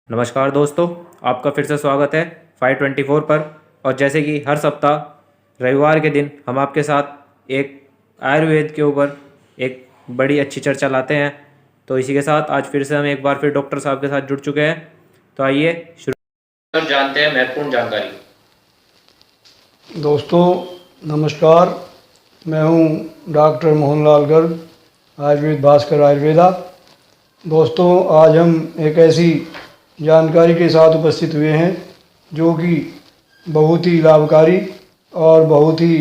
नमस्कार दोस्तों, आपका फिर से स्वागत है 524 पर। और जैसे कि हर सप्ताह रविवार के दिन हम आपके साथ एक आयुर्वेद के ऊपर एक बड़ी अच्छी चर्चा लाते हैं, तो इसी के साथ आज फिर से हम एक बार फिर डॉक्टर साहब के साथ जुड़ चुके हैं। तो आइए शुरू कर जानते हैं महत्वपूर्ण जानकारी। दोस्तों नमस्कार, मैं हूं डॉक्टर मोहनलाल गर्ग, आयुर्वेद भास्कर आयुर्वेदा। दोस्तों आज हम एक ऐसी जानकारी के साथ उपस्थित हुए हैं जो कि बहुत ही लाभकारी और बहुत ही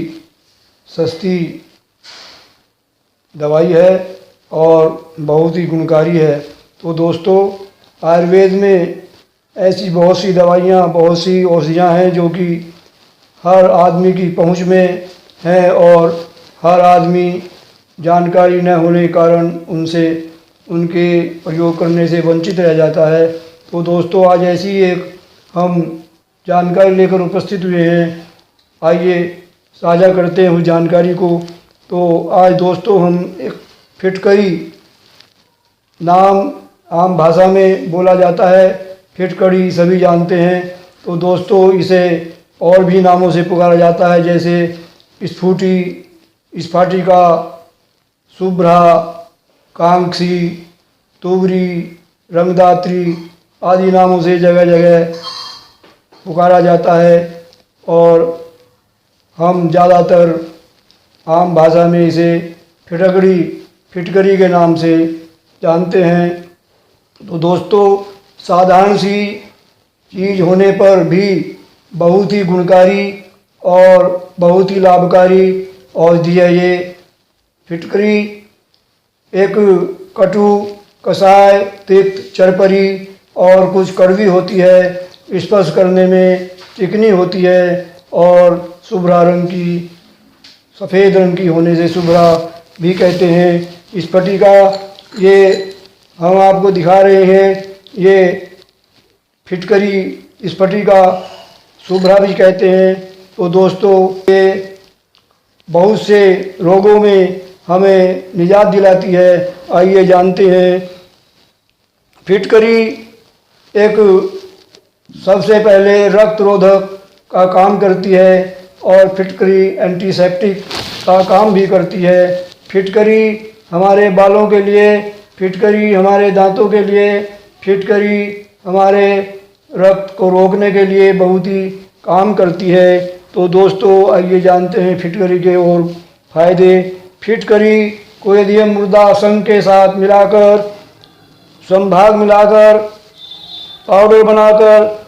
सस्ती दवाई है और बहुत ही गुणकारी है। तो दोस्तों आयुर्वेद में ऐसी बहुत सी दवाइयाँ, बहुत सी औषधियाँ हैं जो कि हर आदमी की पहुंच में है और हर आदमी जानकारी न होने के कारण उनके प्रयोग करने से वंचित रह जाता है। तो दोस्तों आज ऐसी एक हम जानकारी लेकर उपस्थित हुए हैं, आइए साझा करते हैं उस जानकारी को। तो आज दोस्तों हम एक फिटकरी नाम आम भाषा में बोला जाता है, फिटकरी सभी जानते हैं। तो दोस्तों इसे और भी नामों से पुकारा जाता है, जैसे स्फाटिका, शुभ्रा, कांक्षी, तुबरी, रंगदात्री आदि नामों से जगह जगह पुकारा जाता है और हम ज़्यादातर आम भाषा में इसे फिटकरी के नाम से जानते हैं। तो दोस्तों साधारण सी चीज़ होने पर भी बहुत ही गुणकारी और बहुत ही लाभकारी औषधि है ये फिटकरी। एक कटु, कषाय, तिक्त, चरपरी और कुछ कड़वी होती है, स्पर्श करने में चिकनी होती है और शुभ्रा रंग की, सफ़ेद रंग की होने से शुभ्रा भी कहते हैं। स्फटिका ये हम आपको दिखा रहे हैं, ये फिटकरी स्फटिका शुभ्रा भी कहते हैं। तो दोस्तों ये बहुत से रोगों में हमें निजात दिलाती है, आइए जानते हैं। फिटकरी एक सबसे पहले रक्त रोधक का काम करती है और फिटकरी एंटीसेप्टिक का काम भी करती है। फिटकरी हमारे बालों के लिए, फिटकरी हमारे दांतों के लिए, फिटकरी हमारे रक्त को रोकने के लिए बहुत ही काम करती है। तो दोस्तों आइए जानते हैं फिटकरी के और फायदे। फिटकरी को यदि हम मुर्दा संघ के साथ मिलाकर, संभाग मिलाकर, पाउडर बनाकर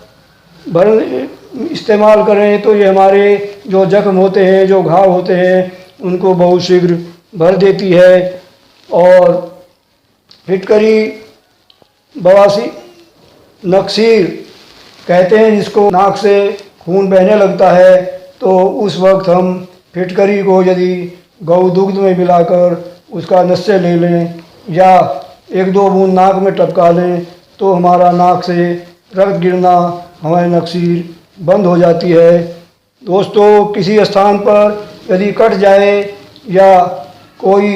इस्तेमाल करें तो ये हमारे जो जख्म होते हैं, जो घाव होते हैं, उनको बहुत शीघ्र भर देती है। और फिटकरी बवासीर, नक्सीर कहते हैं जिसको, नाक से खून बहने लगता है, तो उस वक्त हम फिटकरी को यदि गौ दूध में मिलाकर उसका नस्से ले लें या एक दो बूंद नाक में टपका लें तो हमारा नाक से रक्त गिरना, हमारी नक्सीर बंद हो जाती है। दोस्तों किसी स्थान पर यदि कट जाए या कोई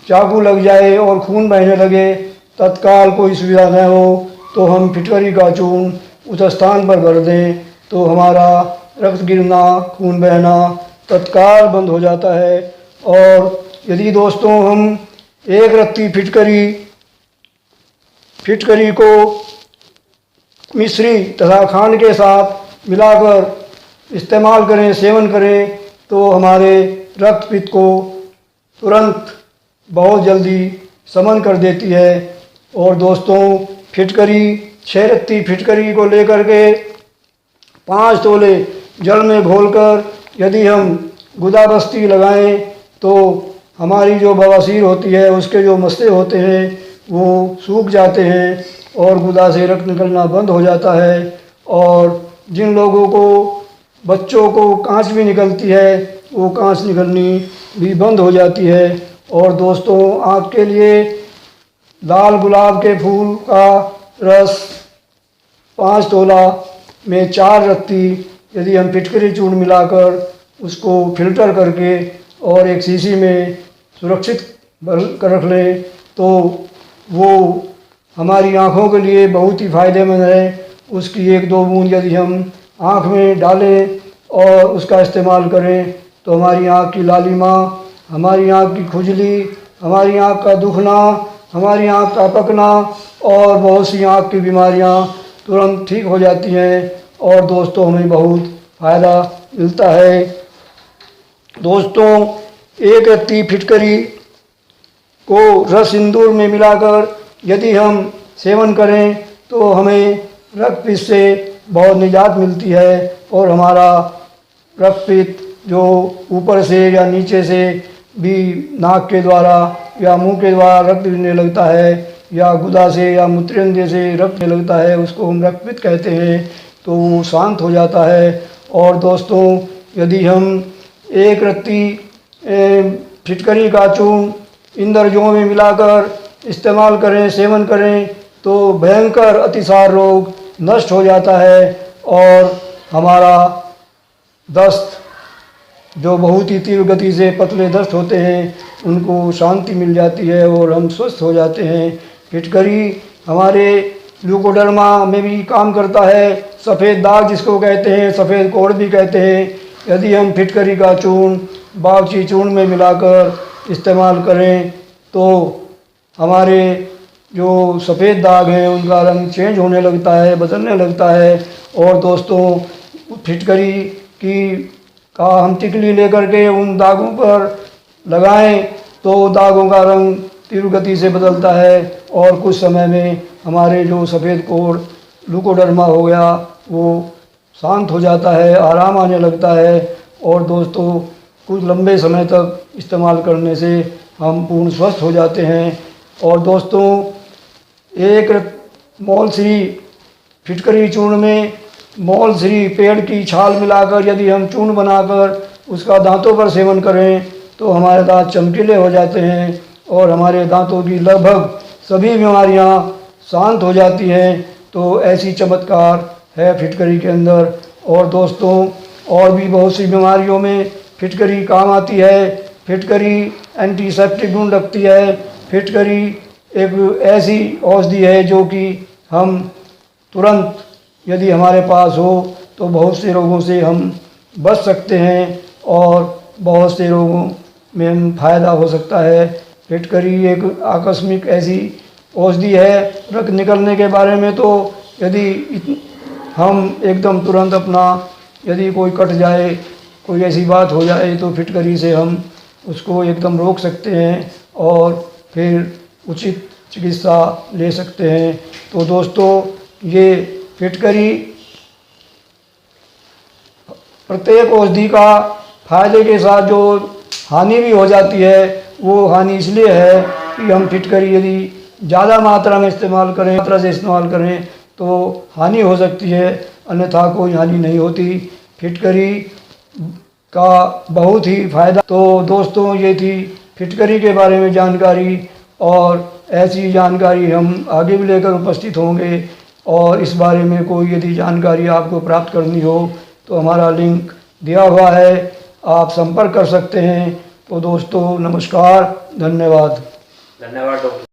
चाकू लग जाए और खून बहने लगे, तत्काल कोई सुविधा न हो तो हम फिटकरी का चूर्ण उस स्थान पर भर दें तो हमारा रक्त गिरना, खून बहना तत्काल बंद हो जाता है। और यदि दोस्तों हम एक रत्ती फिटकरी को मिश्री तथा खांड के साथ मिलाकर इस्तेमाल करें, सेवन करें, तो हमारे रक्त पित्त को तुरंत बहुत जल्दी शमन कर देती है। और दोस्तों फिटकरी, 6 रत्ती फिटकरी को लेकर के 5 तोले जल में घोलकर यदि हम गुदाबस्ती लगाएं तो हमारी जो बवासीर होती है, उसके जो मस्से होते हैं वो सूख जाते हैं और गुदा से रक्त निकलना बंद हो जाता है। और जिन लोगों को, बच्चों को कांच भी निकलती है, वो कांच निकलनी भी बंद हो जाती है। और दोस्तों आँख के लिए लाल गुलाब के फूल का रस 5 तोला में 4 रत्ती यदि हम फिटकरी चूर्ण मिलाकर उसको फिल्टर करके और एक शीशी में सुरक्षित भर कर रख लें तो वो हमारी आँखों के लिए बहुत ही फ़ायदेमंद है उसकी 1-2 बूंद यदि हम आँख में डालें और उसका इस्तेमाल करें तो हमारी आँख की लालिमा, हमारी आँख की खुजली, हमारी आँख का दुखना, हमारी आँख का पकना और बहुत सी आँख की बीमारियाँ तुरंत ठीक हो जाती हैं और दोस्तों हमें बहुत फ़ायदा मिलता है। दोस्तों, एक रत्ती फिटकरी को रस सिंदूर में मिलाकर यदि हम सेवन करें तो हमें रक्तपित्त से बहुत निजात मिलती है और हमारा रक्तपित्त जो ऊपर से या नीचे से भी नाक के द्वारा या मुंह के द्वारा रक्त गिरने लगता है या गुदा से या मूत्ररंध्र से रक्त गिरने लगता है, उसको हम रक्तपित्त कहते हैं, तो वो शांत हो जाता है। और दोस्तों, यदि हम एक रत्ती फिटकरी का चूर्ण इंद्रजों में मिलाकर इस्तेमाल करें, सेवन करें तो भयंकर अतिसार रोग नष्ट हो जाता है और हमारा दस्त जो बहुत ही तीव्र गति से पतले दस्त होते हैं उनको शांति मिल जाती है और हम स्वस्थ हो जाते हैं। फिटकरी हमारे ल्यूकोडर्मा में भी काम करता है, सफ़ेद दाग जिसको कहते हैं, सफ़ेद कोढ़ भी कहते हैं। यदि हम फिटकरी का चूर्ण बागची चूर्ण में मिलाकर इस्तेमाल करें तो हमारे जो सफ़ेद दाग हैं उनका रंग चेंज होने लगता है, बदलने लगता है। और दोस्तों, फिटकरी का हम टिकली लेकर के उन दागों पर लगाएं तो दागों का रंग तीव्र गति से बदलता है और कुछ समय में हमारे जो सफ़ेद कोढ़ ल्यूकोडर्मा हो गया वो शांत हो जाता है, आराम आने लगता है। और दोस्तों, कुछ लंबे समय तक इस्तेमाल करने से हम पूर्ण स्वस्थ हो जाते हैं। और दोस्तों, एक मौलश्री फिटकरी चूर्ण में मौलश्री पेड़ की छाल मिलाकर यदि हम चूर्ण बनाकर उसका दांतों पर सेवन करें तो हमारे दांत चमकीले हो जाते हैं और हमारे दांतों की लगभग सभी बीमारियां शांत हो जाती हैं। तो ऐसी चमत्कार है फिटकरी के अंदर। और दोस्तों, और भी बहुत सी बीमारियों में फिटकरी काम आती है। फिटकरी एंटीसेप्टिक गुण रखती है। फिटकरी एक ऐसी औषधि है जो कि हम तुरंत यदि हमारे पास हो तो बहुत से रोगों से हम बच सकते हैं और बहुत से रोगों में हम फ़ायदा हो सकता है। फिटकरी एक आकस्मिक ऐसी औषधि है। रक्त निकलने के बारे में तो यदि हम एकदम तुरंत अपना यदि कोई कट जाए, कोई ऐसी बात हो जाए तो फिटकरी से हम उसको एकदम रोक सकते हैं और फिर उचित चिकित्सा ले सकते हैं। तो दोस्तों, ये फिटकरी प्रत्येक औषधि का फायदे के साथ जो हानि भी हो जाती है वो हानि इसलिए है कि हम फिटकरी यदि ज़्यादा मात्रा में इस्तेमाल करें तो हानि हो सकती है, अन्यथा कोई हानि नहीं होती। फिटकरी का बहुत ही फायदा। तो दोस्तों, ये थी फिटकरी के बारे में जानकारी और ऐसी जानकारी हम आगे भी लेकर उपस्थित होंगे। और इस बारे में कोई यदि जानकारी आपको प्राप्त करनी हो तो हमारा लिंक दिया हुआ है, आप संपर्क कर सकते हैं। तो दोस्तों, नमस्कार, धन्यवाद। धन्यवाद डॉक्टर।